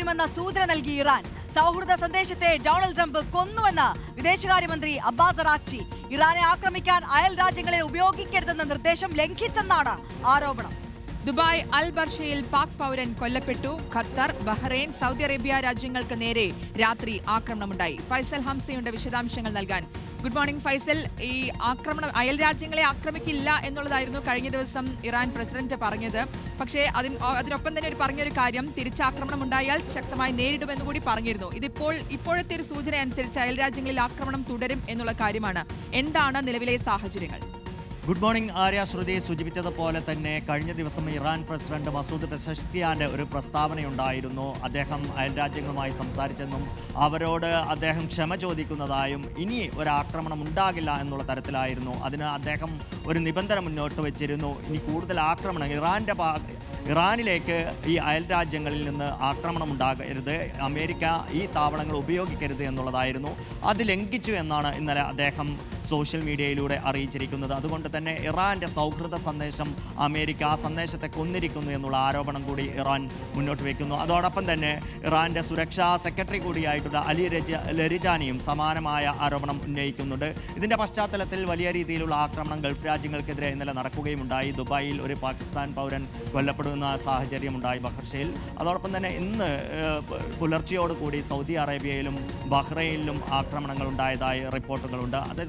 ചെയ്യുമെന്ന സൂചന നൽകി ഇറാൻ. സൗഹൃദ സന്ദേശത്തെ ഡൊണാൾഡ് ട്രംപ് കൊന്നുവെന്ന് വിദേശകാര്യമന്ത്രി അബ്ബാസ് അറാഖ്ചി. ഇറാനെ ആക്രമിക്കാൻ അയൽ രാജ്യങ്ങളെ ഉപയോഗിക്കരുതെന്ന നിർദ്ദേശം ലംഘിച്ചെന്നാണ് ആരോപണം. ദുബായ് അൽ ബർഷയിൽ പാക് പൗരൻ കൊല്ലപ്പെട്ടു. ഖത്തർ, ബഹ്റൈൻ, സൗദി അറേബ്യ രാജ്യങ്ങൾക്ക് നേരെ രാത്രി ആക്രമണമുണ്ടായി. ഫൈസൽ ഹംസയുടെ വിശദാംശങ്ങൾ നൽകാൻ. Good morning Faisal. ഈ ആക്രമണം അയൽ രാജ്യങ്ങളെ ആക്രമിക്കില്ല എന്നുള്ളതായിരുന്നു കഴിഞ്ഞ ദിവസം ഇറാൻ പ്രസിഡന്റ് പറഞ്ഞത്. പക്ഷേ അതിനൊപ്പം തന്നെ പറഞ്ഞൊരു കാര്യം, തിരിച്ചാക്രമണം ഉണ്ടായാൽ ശക്തമായി നേരിടുമെന്ന് കൂടി പറഞ്ഞിരുന്നു. ഇപ്പോഴത്തെ ഒരു സൂചന അനുസരിച്ച് അയൽ രാജ്യങ്ങളിൽ ആക്രമണം തുടരും എന്നുള്ള കാര്യമാണ്. എന്താണ് നിലവിലെ സാഹചര്യങ്ങൾ? Good morning Arya. ശ്രുതി സൂചിപ്പിച്ചതുപോലെ തന്നെ കഴിഞ്ഞ ദിവസം ഇറാൻ പ്രസിഡന്റ് മസൂദ് പെസഷ്കിയാന്റെ ഒരു പ്രസ്താവനയുണ്ടായിരുന്നു. അദ്ദേഹം അയൽരാജ്യങ്ങളുമായി സംസാരിച്ചെന്നും അവരോട് അദ്ദേഹം ക്ഷമ ചോദിക്കുന്നതായും ഇനി ഒരാക്രമണം ഉണ്ടാകില്ല എന്നുള്ള തരത്തിലായിരുന്നു. അതിന് അദ്ദേഹം ഒരു നിബന്ധന മുന്നോട്ട് വെച്ചിരുന്നു. ഇനി കൂടുതൽ ആക്രമണം ഇറാനിലേക്ക് ഈ അയൽ രാജ്യങ്ങളിൽ നിന്ന് ആക്രമണം ഉണ്ടാകരുത്, അമേരിക്ക ഈ താവളങ്ങൾ ഉപയോഗിക്കരുത് എന്നുള്ളതായിരുന്നു. അത് ലംഘിച്ചു എന്നാണ് ഇന്നലെ അദ്ദേഹം സോഷ്യൽ മീഡിയയിലൂടെ അറിയിച്ചിരിക്കുന്നത്. അതുകൊണ്ട് തന്നെ ഇറാൻ്റെ സൗഹൃദ സന്ദേശം അമേരിക്ക ആ സന്ദേശത്തെ കൊന്നിരിക്കുന്നു എന്നുള്ള ആരോപണം കൂടി ഇറാൻ മുന്നോട്ട് വയ്ക്കുന്നു. അതോടൊപ്പം തന്നെ ഇറാൻ്റെ സുരക്ഷാ സെക്രട്ടറി കൂടിയായിട്ടുള്ള അലി ലരിജാനിയും സമാനമായ ആരോപണം ഉന്നയിക്കുന്നുണ്ട്. ഇതിൻ്റെ പശ്ചാത്തലത്തിൽ വലിയ രീതിയിലുള്ള ആക്രമണം ഗൾഫ് രാജ്യങ്ങൾക്കെതിരെ ഇന്നലെ നടക്കുകയുണ്ടായി. ദുബായിൽ ഒരു പാകിസ്ഥാൻ പൗരൻ കൊല്ലപ്പെടുന്ന സാഹചര്യമുണ്ടായി ബഹ്റൈനിൽ. അതോടൊപ്പം തന്നെ ഇന്ന് പുലർച്ചയോടുകൂടി സൗദി അറേബ്യയിലും ബഹ്റൈനിലും ആക്രമണങ്ങൾ ഉണ്ടായതായി റിപ്പോർട്ടുകളുണ്ട്. അത്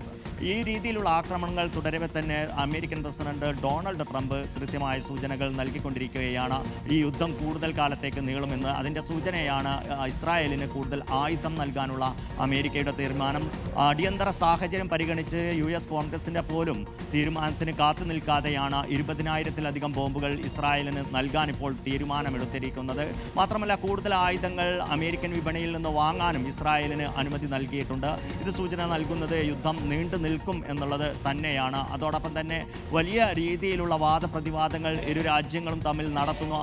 ഈ രീതിയിലുള്ള ആക്രമണങ്ങൾ തുടരവെ തന്നെ അമേരിക്കൻ പ്രസിഡന്റ് ഡൊണാൾഡ് ട്രംപ് കൃത്യമായ സൂചനകൾ നൽകിക്കൊണ്ടിരിക്കുകയാണ്. ഈ യുദ്ധം കൂടുതൽ കാലത്തേക്ക് നീളുമെന്ന്. അതിൻ്റെ സൂചനയാണ് ഇസ്രായേലിന് കൂടുതൽ ആയുധം നൽകാനുള്ള അമേരിക്കയുടെ തീരുമാനം. അടിയന്തര സാഹചര്യം പരിഗണിച്ച് US കോൺഗ്രസിൻ്റെ പോലും തീരുമാനത്തിന് കാത്തു നിൽക്കാതെയാണ് 20,000-ലധികം ബോംബുകൾ ഇസ്രായേലിന് നൽകാൻ ഇപ്പോൾ തീരുമാനമെടുത്തിരിക്കുന്നത്. മാത്രമല്ല കൂടുതൽ ആയുധങ്ങൾ അമേരിക്കൻ വിപണിയിൽ നിന്ന് വാങ്ങാനും ഇസ്രായേലിന് അനുമതി നൽകിയിട്ടുണ്ട്. ഇത് സൂചന നൽകുന്നത് യുദ്ധം നീണ്ടു നിൽക്കും എന്നുള്ളത് തന്നെയാണ്. അതോടൊപ്പം തന്നെ വലിയ രീതിയിലുള്ള വാദപ്രതിവാദങ്ങൾ ഇരു രാജ്യങ്ങളും തമ്മിൽ നടത്തുന്നു.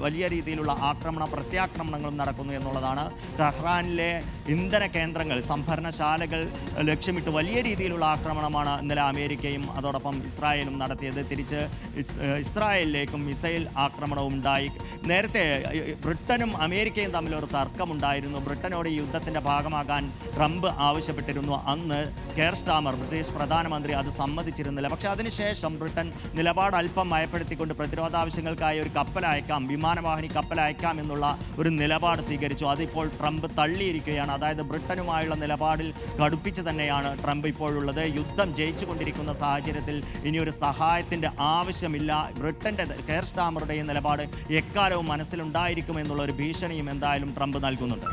വലിയ രീതിയിലുള്ള പ്രത്യാക്രമണങ്ങളും നടക്കുന്നു എന്നുള്ളതാണ്. ടെഹ്റാനിലെ ഇന്ധന കേന്ദ്രങ്ങൾ, സംഭരണശാലകൾ ലക്ഷ്യമിട്ട് വലിയ രീതിയിലുള്ള ആക്രമണമാണ് ഇന്നലെ അമേരിക്കയും അതോടൊപ്പം ഇസ്രായേലും നടത്തിയത്. തിരിച്ച് ഇസ്രായേലിലേക്കും മിസൈൽ ആക്രമണവും ഉണ്ടായി. നേരത്തെ ബ്രിട്ടനും അമേരിക്കയും തമ്മിലൊരു തർക്കമുണ്ടായിരുന്നു. ബ്രിട്ടനോട് ഈ യുദ്ധത്തിൻ്റെ ഭാഗമാകാൻ ട്രംപ് ആവശ്യപ്പെട്ടിരുന്നു. അന്ന് കെയർ സ്റ്റാമർ ബ്രിട്ടീഷ് പ്രധാനമന്ത്രി അത് സമ്മതിച്ചിരുന്നില്ല. പക്ഷേ അതിനുശേഷം ബ്രിട്ടൻ നിലപാട് അല്പം മയപ്പെടുത്തിക്കൊണ്ട് പ്രതിരോധ ആവശ്യങ്ങൾക്കായി ഒരു കപ്പലയക്കാം, വിമാനവാഹിനി കപ്പലയക്കാം എന്നുള്ള ഒരു നിലപാട് സ്വീകരിച്ചു. അതിപ്പോൾ ട്രംപ് തള്ളിയിരിക്കുകയാണ്. അതായത് ബ്രിട്ടനുമായുള്ള നിലപാടിൽ കടുപ്പിച്ച് തന്നെയാണ് ട്രംപ് ഇപ്പോഴുള്ളത്. യുദ്ധം ജയിച്ചുകൊണ്ടിരിക്കുന്ന സാഹചര്യത്തിൽ ഇനിയൊരു സഹായത്തിൻ്റെ ആവശ്യമില്ല. ബ്രിട്ടൻ്റെ കെയർ സ്റ്റാമറുടെ നിലപാട് എക്കാലവും മനസ്സിലുണ്ടായിരിക്കുമെന്നുള്ള ഒരു ഭീഷണിയും എന്തായാലും ട്രംപ് നൽകുന്നുണ്ട്.